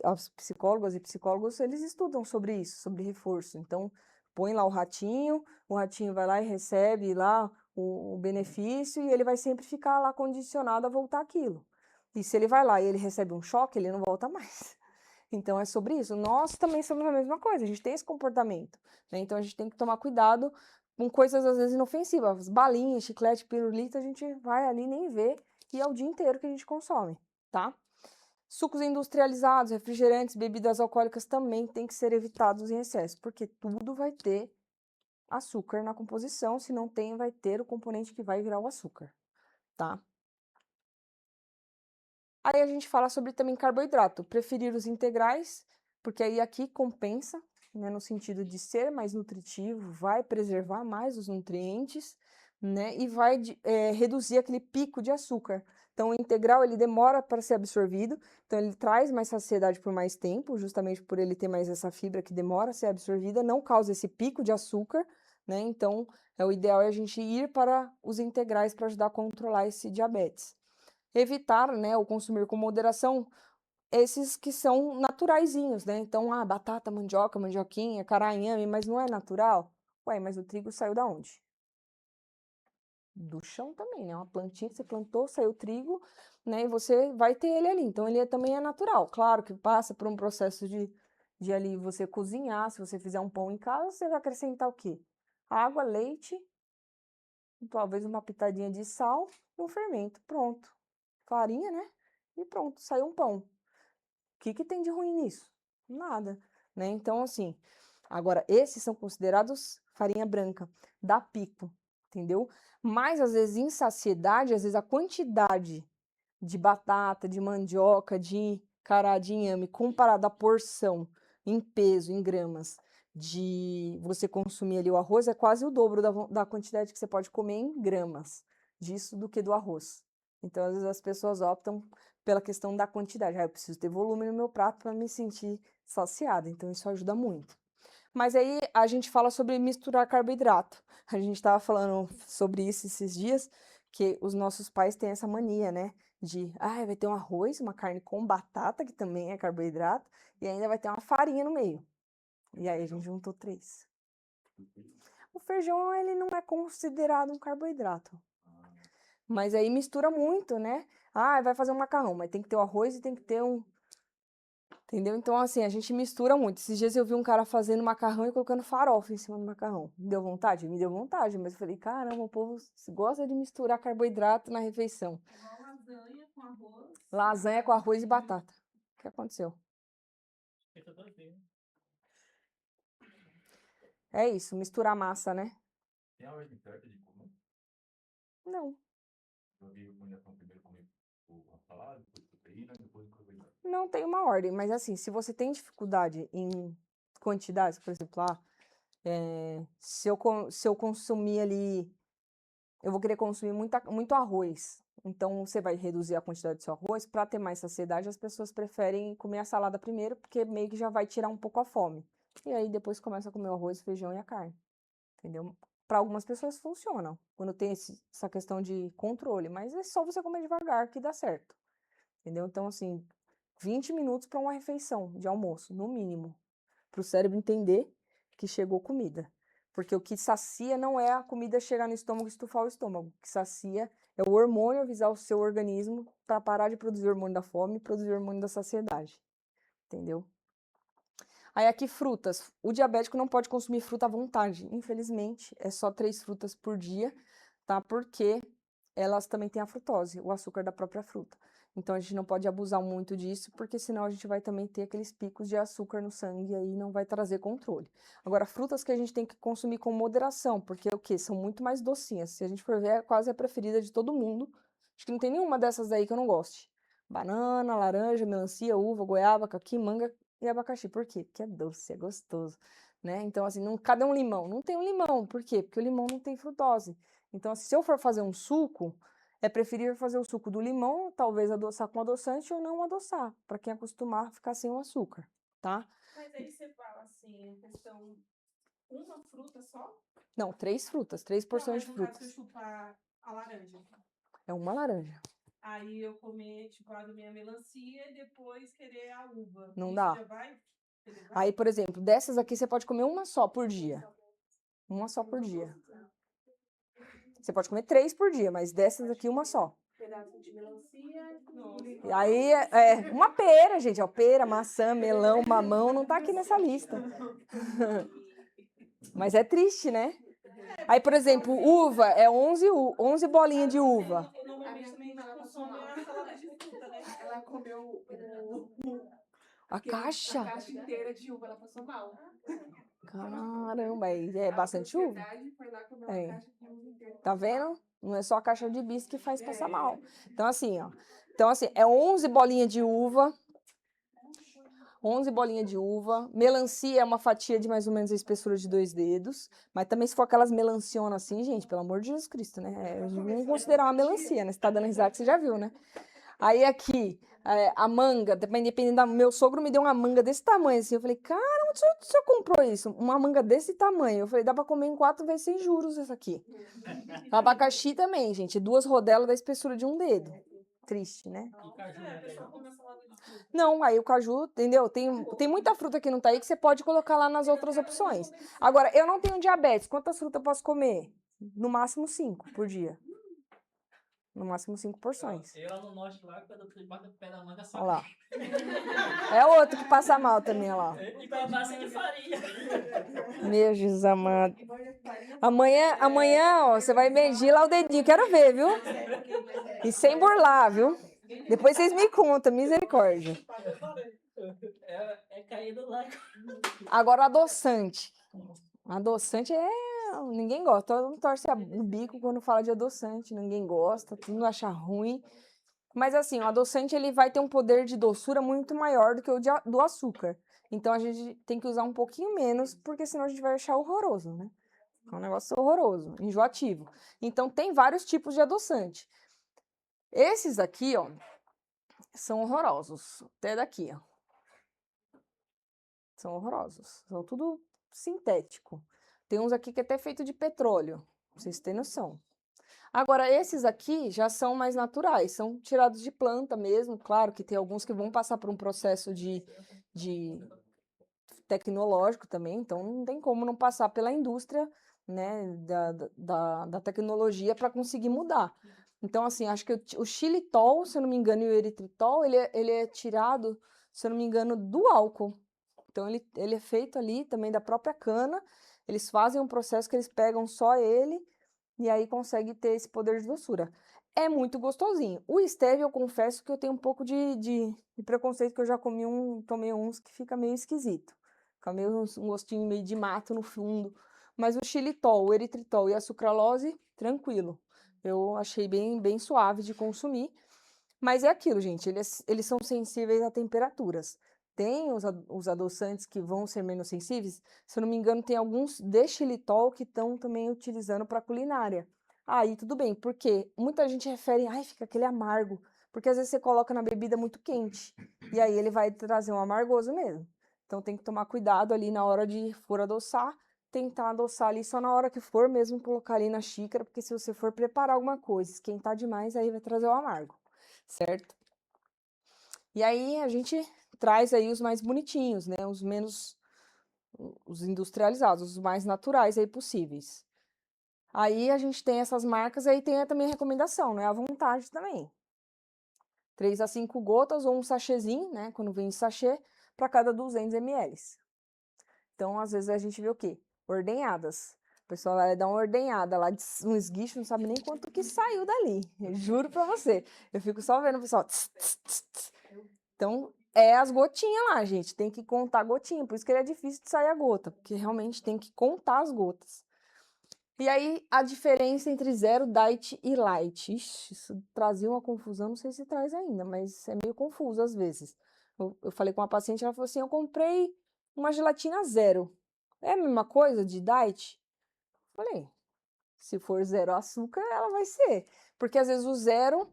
as psicólogas e psicólogos, eles estudam sobre isso, sobre reforço. Então, põe lá o ratinho vai lá e recebe lá o benefício e ele vai sempre ficar lá condicionado a voltar aquilo. E se ele vai lá e ele recebe um choque, ele não volta mais. Então, é sobre isso. Nós também somos a mesma coisa, a gente tem esse comportamento, né? Então, a gente tem que tomar cuidado com coisas, às vezes, inofensivas. Balinhas, chiclete, pirulito, a gente vai ali e nem vê, e é o dia inteiro que a gente consome, tá? Sucos industrializados, refrigerantes, bebidas alcoólicas também têm que ser evitados em excesso, porque tudo vai ter açúcar na composição, se não tem, vai ter o componente que vai virar o açúcar, tá? Aí a gente fala sobre também carboidrato, preferir os integrais, porque aí aqui compensa, né, no sentido de ser mais nutritivo, vai preservar mais os nutrientes, né, e vai reduzir aquele pico de açúcar. Então, o integral, ele demora para ser absorvido, então ele traz mais saciedade por mais tempo, justamente por ele ter mais essa fibra que demora a ser absorvida, não causa esse pico de açúcar, né, então o ideal é a gente ir para os integrais para ajudar a controlar esse diabetes. Evitar, né, ou consumir com moderação esses que são naturaizinhos, né? Então, batata, mandioca, mandioquinha, cará-inhame, mas não é natural? Ué, mas o trigo saiu da onde? Do chão também, né? Uma plantinha que você plantou, saiu o trigo, né? E você vai ter ele ali. Então, ele também é natural. Claro que passa por um processo de ali você cozinhar. Se você fizer um pão em casa, você vai acrescentar o quê? Água, leite, talvez uma pitadinha de sal e um fermento. Pronto. Farinha, né? E pronto, saiu um pão. O que tem de ruim nisso? Nada, né? Então, assim, agora, esses são considerados farinha branca, dá pico, entendeu? Mas, às vezes, em saciedade, às vezes a quantidade de batata, de mandioca, de cará, de inhame, comparado à porção em peso, em gramas, de você consumir ali o arroz, é quase o dobro da quantidade que você pode comer em gramas disso do que do arroz. Então, às vezes, as pessoas optam pela questão da quantidade. Eu preciso ter volume no meu prato para me sentir saciada. Então, isso ajuda muito. Mas aí a gente fala sobre misturar carboidrato. A gente estava falando sobre isso esses dias, que os nossos pais têm essa mania, né? Vai ter um arroz, uma carne com batata, que também é carboidrato, e ainda vai ter uma farinha no meio. E aí a gente juntou 3. O feijão, ele não é considerado um carboidrato. Mas aí mistura muito, né? Vai fazer um macarrão, mas tem que ter o arroz e tem que ter um... Entendeu? Então, assim, a gente mistura muito. Esses dias eu vi um cara fazendo macarrão e colocando farofa em cima do macarrão. Me deu vontade? Me deu vontade, mas eu falei, caramba, o povo gosta de misturar carboidrato na refeição. Igual lasanha com arroz. Lasanha com arroz e batata. O que aconteceu? É isso, misturar massa, né? Tem a ordem certa de comer? Não. Eu vi a comunicação primeiro comer A salada, depois proteína, depois carboidrato. Não tem uma ordem, mas assim, se você tem dificuldade em quantidades, por exemplo, se eu consumir ali, eu vou querer consumir muito arroz. Então, você vai reduzir a quantidade do seu arroz. Para ter mais saciedade, as pessoas preferem comer a salada primeiro, porque meio que já vai tirar um pouco a fome. E aí, depois começa a comer o arroz, o feijão e a carne. Entendeu? Para algumas pessoas funciona, quando tem essa questão de controle. Mas é só você comer devagar que dá certo. Entendeu? Então, assim, 20 minutos para uma refeição de almoço, no mínimo. Para o cérebro entender que chegou comida. Porque o que sacia não é a comida chegar no estômago e estufar o estômago. O que sacia é o hormônio avisar o seu organismo para parar de produzir o hormônio da fome e produzir o hormônio da saciedade. Entendeu? Aí aqui frutas. O diabético não pode consumir fruta à vontade. Infelizmente, é só 3 frutas por dia, tá? Porque elas também têm a frutose, o açúcar da própria fruta. Então, a gente não pode abusar muito disso, porque senão a gente vai também ter aqueles picos de açúcar no sangue e aí não vai trazer controle. Agora, frutas que a gente tem que consumir com moderação, porque o quê? São muito mais docinhas. Se a gente for ver, é quase a preferida de todo mundo. Acho que não tem nenhuma dessas aí que eu não goste. Banana, laranja, melancia, uva, goiaba, caqui, manga e abacaxi. Por quê? Porque é doce, é gostoso, né? Então, assim, cadê um limão? Não tem um limão. Por quê? Porque o limão não tem frutose. Então, assim, se eu for fazer um suco, é preferível fazer o suco do limão, talvez adoçar com adoçante ou não adoçar, para quem acostumar a ficar sem o açúcar, tá? Mas aí você fala assim, a questão, uma fruta só? Não, 3 frutas, 3 porções de Não, mas no caso, se frutas. eu chupar a laranja, É uma laranja. aí eu comer, tipo, a minha melancia e depois querer a uva. Não Isso dá. já vai elevar? Aí, por exemplo, dessas aqui você pode comer uma só por dia. Uma só por dia. Você pode comer 3 por dia, mas dessas aqui uma só. Pedaço de melancia, E aí, uma pera, gente, ó, pera, maçã, melão, mamão, não tá aqui nessa lista. Mas é triste, né? Aí, por exemplo, uva, é 11 bolinhas de uva. Normalmente também consome a salada de fruta, né? Ela comeu A a caixa? caixa inteira de uva, ela passou mal. Caramba, aí é A bastante uva. sociedade foi lá comer É. uma caixa de uva inteira. Tá vendo? Não é só a caixa de bis que faz passar mal. Então, assim, ó. Então, assim, é 11 bolinhas de uva. 11 bolinhas de uva. Melancia é uma fatia de mais ou menos a espessura de 2 dedos. Mas também se for aquelas melancionas assim, gente, pelo amor de Jesus Cristo, né? Vamos considerar uma melancia, né? Você tá dando risada, você já viu, né? Aí aqui, a manga, dependendo da... Meu sogro me deu uma manga desse tamanho, assim. Eu falei, cara, onde o senhor comprou isso? Uma manga desse tamanho. Eu falei, dá pra comer em 4 vezes sem juros essa aqui. Abacaxi também, gente. 2 rodelas da espessura de 1 dedo. Triste, né? E caju É, não a tem, pessoa não? come a salada de fruta. Não, aí o caju, entendeu? Tem muita fruta que não tá aí que você pode colocar lá nas outras opções. Agora, eu não tenho diabetes. Quantas frutas eu posso comer? No máximo 5 por dia. No máximo 5 porções. Eu lá no norte, lá, quando eu bato o pé da manga, só Olha lá. É outro que passa mal também, olha lá. e com a massa de farinha. Meu Jesus amado. Amanhã, ó, você vai medir lá o dedinho. Quero ver, viu? E sem burlar, viu? Depois vocês me contam, misericórdia. É caído lá. Agora, adoçante. Adoçante ninguém gosta. Todo mundo torce o bico quando fala de adoçante. Ninguém gosta, todo mundo acha ruim. Mas assim, o adoçante ele vai ter um poder de doçura muito maior do que o do açúcar. Então a gente tem que usar um pouquinho menos, porque senão a gente vai achar horroroso, né? É um negócio horroroso, enjoativo. Então tem vários tipos de adoçante. Esses aqui, ó, são horrorosos. Até daqui, ó. São horrorosos. São tudo sintético. Tem uns aqui que é até feito de petróleo. Pra vocês terem noção. Agora, esses aqui já são mais naturais. São tirados de planta mesmo. Claro que tem alguns que vão passar por um processo de tecnológico também. Então, não tem como não passar pela indústria, né, da tecnologia para conseguir mudar. Então, assim, acho que o xilitol, se eu não me engano, e o eritritol, ele é tirado, se eu não me engano, do álcool. Então, ele é feito ali também da própria cana. Eles fazem um processo que eles pegam só ele e aí consegue ter esse poder de doçura. É muito gostosinho. O stevia, eu confesso que eu tenho um pouco de preconceito, que eu já tomei uns que fica meio esquisito. Fica meio um gostinho meio de mato no fundo. Mas o xilitol, o eritritol e a sucralose, tranquilo. Eu achei bem suave de consumir. Mas é aquilo, gente, eles são sensíveis a temperaturas. Tem os adoçantes que vão ser menos sensíveis, se eu não me engano, tem alguns de xilitol que estão também utilizando para culinária. Aí tudo bem, porque muita gente refere, ai, fica aquele amargo, porque às vezes você coloca na bebida muito quente, e aí ele vai trazer um amargoso mesmo. Então tem que tomar cuidado ali na hora de for adoçar, tentar adoçar ali só na hora que for mesmo colocar ali na xícara, porque se você for preparar alguma coisa, esquentar demais, aí vai trazer o amargo, certo? E aí a gente traz aí os mais bonitinhos, né? Os menos, os industrializados, os mais naturais aí possíveis. Aí a gente tem essas marcas, aí tem também a recomendação, né? À vontade também. 3 a 5 gotas ou um sachêzinho, né? Quando vem em sachê, para cada 200 ml. Então, às vezes a gente vê o quê? Ordenhadas. O pessoal vai dar uma ordenhada lá de um esguicho, não sabe nem quanto que saiu dali. Eu juro pra você. Eu fico só vendo o pessoal. Tss, tss, tss, tss. Então, é as gotinhas lá, gente. Tem que contar a gotinha. Por isso que ele é difícil de sair a gota. Porque realmente tem que contar as gotas. E aí, a diferença entre zero, diet e light. Ixi, isso trazia uma confusão. Não sei se traz ainda, mas é meio confuso às vezes. Eu falei com uma paciente, ela falou assim, eu comprei uma gelatina zero. É a mesma coisa de diet? Falei, se for zero açúcar, ela vai ser. Porque às vezes o zero,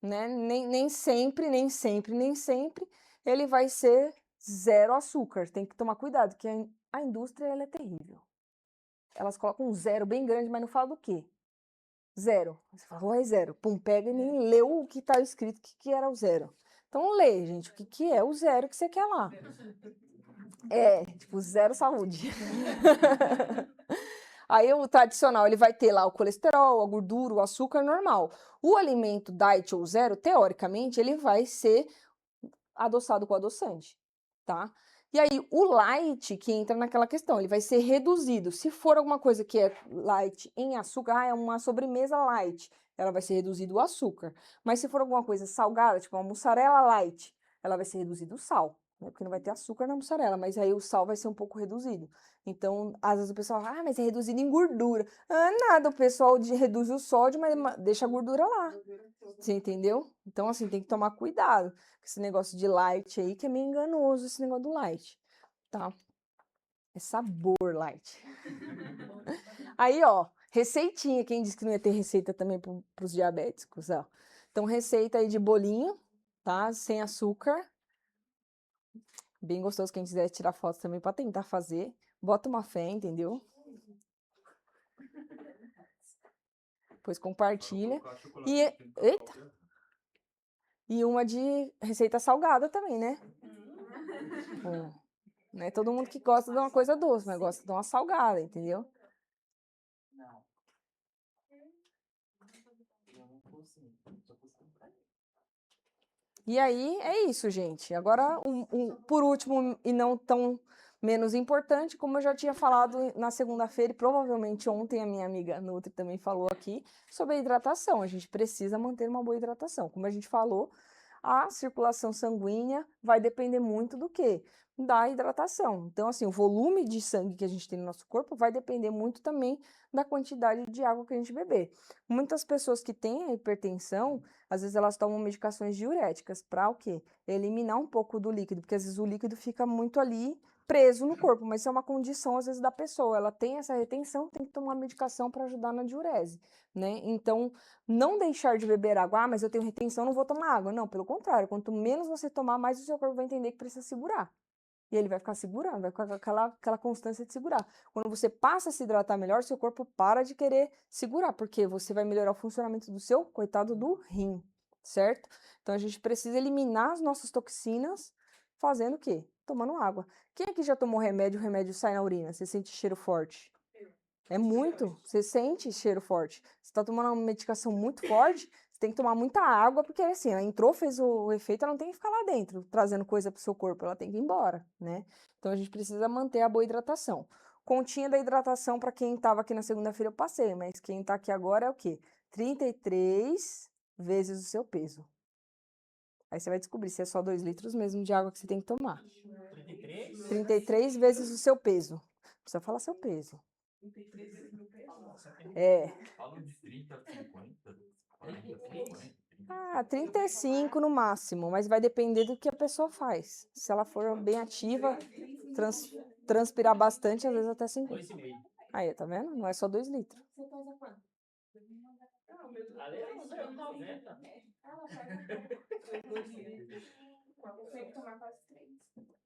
né, nem sempre, ele vai ser zero açúcar. Tem que tomar cuidado, porque a indústria ela é terrível. Elas colocam um zero bem grande, mas não fala do quê? Zero. Você fala, ué, zero. Pum, pega e nem leu o que está escrito, o que era o zero. Então lê, gente, o que é o zero que você quer lá. É, tipo, zero saúde. Aí o tradicional, ele vai ter lá o colesterol, a gordura, o açúcar normal. O alimento diet ou zero, teoricamente, ele vai ser adoçado com adoçante, tá? E aí o light, que entra naquela questão, ele vai ser reduzido. Se for alguma coisa que é light em açúcar, é uma sobremesa light, ela vai ser reduzido o açúcar. Mas se for alguma coisa salgada, tipo uma mussarela light, ela vai ser reduzido o sal, né? Porque não vai ter açúcar na mussarela, mas aí o sal vai ser um pouco reduzido. Então, às vezes o pessoal fala, mas é reduzido em gordura. Ah, nada, o pessoal reduz o sódio, mas deixa a gordura lá. Você entendeu? Então, assim, tem que tomar cuidado com esse negócio de light aí, que é meio enganoso esse negócio do light, tá? É sabor light. Aí, ó, receitinha. Quem disse que não ia ter receita também pros diabéticos, ó. Então, receita aí de bolinho, tá? Sem açúcar. Bem gostoso, quem quiser tirar fotos também para tentar fazer. Bota uma fé, entendeu? Depois compartilha. E, eita! E uma de receita salgada também, né? Não é todo mundo que gosta de uma coisa doce, mas gosta de uma salgada, entendeu? E aí, é isso, gente. Agora, por último, e não tão menos importante, como eu já tinha falado na segunda-feira, e provavelmente ontem a minha amiga Nutri também falou aqui, sobre a hidratação. A gente precisa manter uma boa hidratação. Como a gente falou, a circulação sanguínea vai depender muito do quê? Da hidratação. Então, assim, o volume de sangue que a gente tem no nosso corpo vai depender muito também da quantidade de água que a gente beber. Muitas pessoas que têm a hipertensão, às vezes elas tomam medicações diuréticas para o quê? Eliminar um pouco do líquido, porque às vezes o líquido fica muito ali preso no corpo, mas isso é uma condição às vezes da pessoa, ela tem essa retenção, tem que tomar medicação para ajudar na diurese, né? Então, não deixar de beber água, mas eu tenho retenção, não vou tomar água. Não, pelo contrário, quanto menos você tomar, mais o seu corpo vai entender que precisa segurar. E ele vai ficar segurando, vai ficar com aquela constância de segurar. Quando você passa a se hidratar melhor, seu corpo para de querer segurar, porque você vai melhorar o funcionamento do seu, coitado, do rim, certo? Então, a gente precisa eliminar as nossas toxinas fazendo o quê? Tomando água. Quem aqui já tomou remédio, o remédio sai na urina? Você sente cheiro forte? É muito. Você sente cheiro forte. Você está tomando uma medicação muito forte, você tem que tomar muita água, porque assim, ela entrou, fez o efeito, ela não tem que ficar lá dentro, trazendo coisa para o seu corpo, ela tem que ir embora, né? Então a gente precisa manter a boa hidratação. Continha da hidratação, para quem estava aqui na segunda-feira, eu passei, mas quem está aqui agora é o quê? 33 vezes o seu peso. Aí você vai descobrir se é só 2 litros mesmo de água que você tem que tomar. 33? 33 vezes o seu peso. Precisa falar seu peso. É. Falam de 30 a 50, 40, 50. 35 no máximo, mas vai depender do que a pessoa faz. Se ela for bem ativa, transpirar bastante, às vezes até 50. 2,5. Aí, tá vendo? Não é só 2 litros. Você pesa quanto? Ali é 90. Ela pesa Eu tenho que tomar quase 3.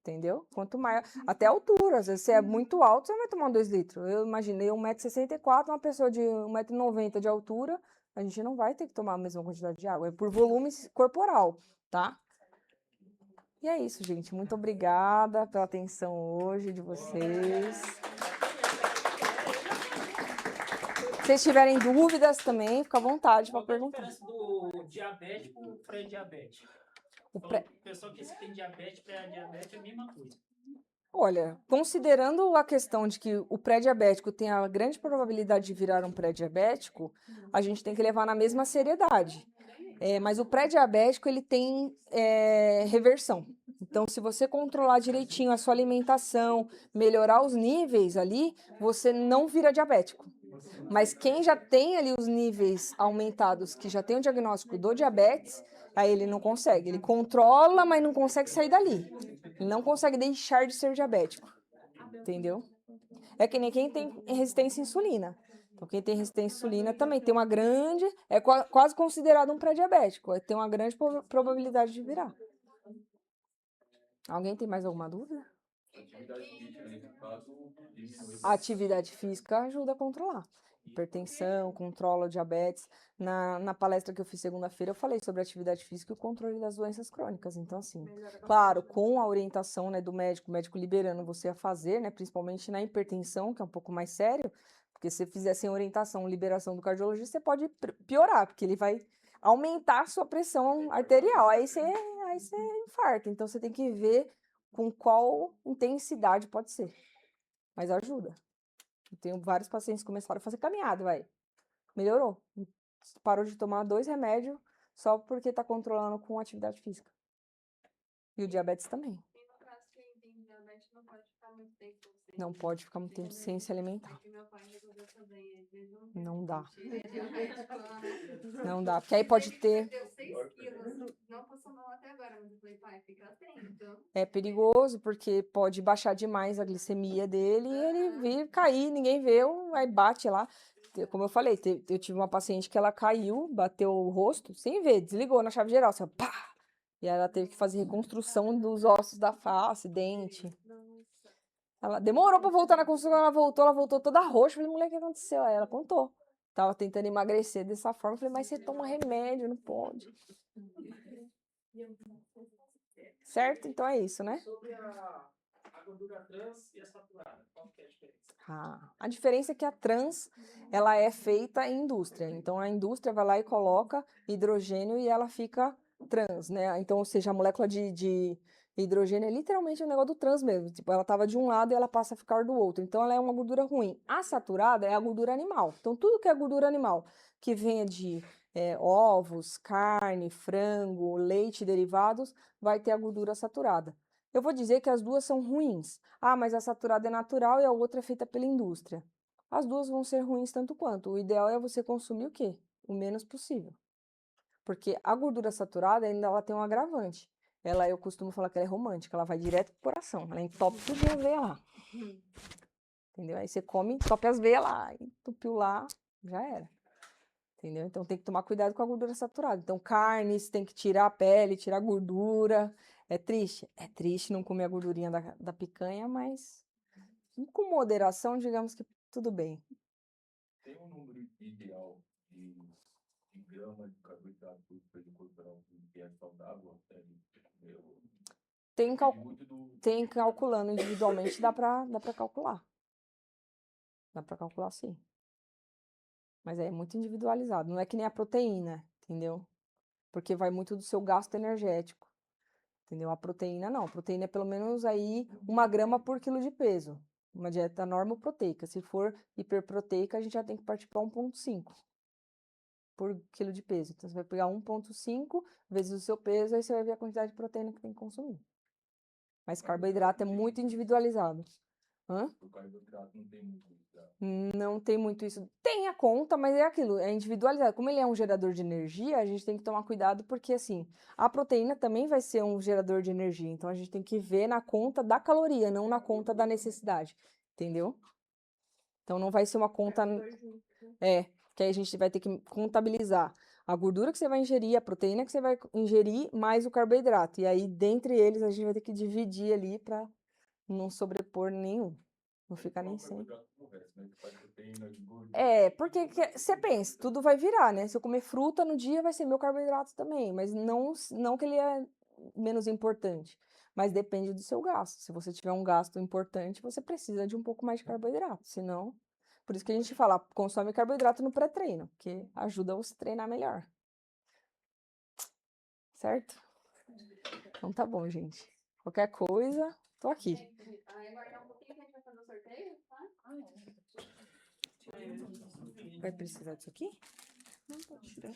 Entendeu? Quanto maior. Até a altura. Às vezes você é muito alto, você não vai tomar 2 litros. Eu imaginei 1,64 m, uma pessoa de 1,90 m de altura, a gente não vai ter que tomar a mesma quantidade de água. É por volume corporal, tá? E é isso, gente. Muito obrigada pela atenção hoje de vocês. Se vocês tiverem dúvidas também, fica à vontade para Qual que é a perguntar. diferença do diabético pro pré-diabético? O Falou pré- que o pessoal que tem diabetes, pré-diabetes é a mesma coisa. Olha, considerando a questão de que o pré-diabético tem a grande probabilidade de virar um pré-diabético, a gente tem que levar na mesma seriedade. Mas o pré-diabético, ele tem reversão. Então, se você controlar direitinho a sua alimentação, melhorar os níveis ali, você não vira diabético. Mas quem já tem ali os níveis aumentados, que já tem o diagnóstico do diabetes, aí ele não consegue. Ele controla, mas não consegue sair dali. Ele não consegue deixar de ser diabético. Entendeu? É que nem quem tem resistência à insulina. Então, quem tem resistência à insulina também tem uma grande... É quase considerado um pré-diabético. Tem uma grande probabilidade de virar. Alguém tem mais alguma dúvida? Atividade física, nesse caso, diminui. A atividade física ajuda a controlar. Hipertensão, controla o diabetes. Na palestra que eu fiz segunda-feira, eu falei sobre atividade física e o controle das doenças crônicas. Então, assim, claro, com a orientação, né, do médico, o médico liberando você a fazer, né, principalmente na hipertensão, que é um pouco mais sério, porque se você fizer sem orientação, liberação do cardiologista, você pode piorar, porque ele vai aumentar a sua pressão arterial. Aí você infarta. Então, você tem que ver com qual intensidade pode ser. Mas ajuda. Eu tenho vários pacientes que começaram a fazer caminhada, vai. Melhorou. Parou de tomar 2 remédios só porque tá controlando com atividade física. E o diabetes também. E no caso, quem tem diabetes não pode ficar muito tempo sem. Não pode ficar muito tempo sem se alimentar. Porque meu pai resolveu também, às vezes Não dá. Ele é diabético lá. Não dá. Porque aí pode ter... Ele perdeu 6 quilos. Não passou mal até agora, mas eu falei, pai, fica atento. É perigoso porque pode baixar demais a glicemia dele e ele vir cair, ninguém vê, aí bate lá. Como eu falei, eu tive uma paciente que ela caiu, bateu o rosto, sem ver, desligou na chave geral, assim, ó, pá! E aí ela teve que fazer reconstrução dos ossos da face, dente. Ela demorou pra voltar na construção, ela voltou toda roxa. Eu falei, mulher, o que aconteceu? Aí ela contou. Tava tentando emagrecer dessa forma. Eu falei, mas você toma remédio, não pode. Certo? Então é isso, né? Sobre a gordura trans e a saturada, qual que é a diferença? A diferença é que a trans, ela é feita em indústria. Então, a indústria vai lá e coloca hidrogênio e ela fica trans, né? Então, ou seja, a molécula de hidrogênio é literalmente o negócio do trans mesmo. Tipo, ela estava de um lado e ela passa a ficar do outro. Então, ela é uma gordura ruim. A saturada é a gordura animal. Então, tudo que é gordura animal, que venha de ovos, carne, frango, leite e derivados, vai ter a gordura saturada. Eu vou dizer que as duas são ruins. Ah, mas a saturada é natural e a outra é feita pela indústria. As duas vão ser ruins tanto quanto. O ideal é você consumir o quê? O menos possível. Porque a gordura saturada ainda ela tem um agravante. Eu costumo falar que ela é romântica, ela vai direto pro coração. Ela entope tudo as veias lá. Entendeu? Aí você come, entope as veias lá, entupiu lá, já era. Entendeu? Então tem que tomar cuidado com a gordura saturada. Então, carnes, tem que tirar a pele, tirar a gordura. É triste? É triste não comer a gordurinha da picanha, mas com moderação, digamos que tudo bem. Tem um número ideal de gramas de carboidrato por peso corporal que é saudável? Tem Muito do... calculando individualmente, dá pra calcular. Dá pra calcular, sim. Mas é muito individualizado. Não é que nem a proteína, entendeu? Porque vai muito do seu gasto energético. Entendeu? A proteína não. A proteína é pelo menos aí 1 grama por quilo de peso. Uma dieta normoproteica. Se for hiperproteica, a gente já tem que partir para 1,5 por quilo de peso. Então, você vai pegar 1,5 vezes o seu peso, aí você vai ver a quantidade de proteína que tem que consumir. Mas carboidrato é muito individualizado. Hã? O carboidrato não tem muito isso. Tá? Não tem muito isso. Tem a conta, mas é aquilo, é individualizado. Como ele é um gerador de energia, a gente tem que tomar cuidado, porque assim, a proteína também vai ser um gerador de energia. Então a gente tem que ver na conta da caloria, não na conta da necessidade. Entendeu? Então não vai ser uma conta. Que aí a gente vai ter que contabilizar a gordura que você vai ingerir, a proteína que você vai ingerir, mais o carboidrato. E aí, dentre eles, a gente vai ter que dividir ali para não sobrepor nenhum. Não ficar nem sem. Porque você pensa, tudo vai virar, né? Se eu comer fruta no dia, vai ser meu carboidrato também. Mas não que ele é menos importante. Mas depende do seu gasto. Se você tiver um gasto importante, você precisa de um pouco mais de carboidrato. Senão, por isso que a gente fala, consome carboidrato no pré-treino, porque ajuda você a treinar melhor. Certo? Então tá bom, gente. Qualquer coisa, tô aqui. Aguardar um pouquinho que a gente vai fazer o sorteio, tá? Vai precisar disso aqui? Não pode tirar.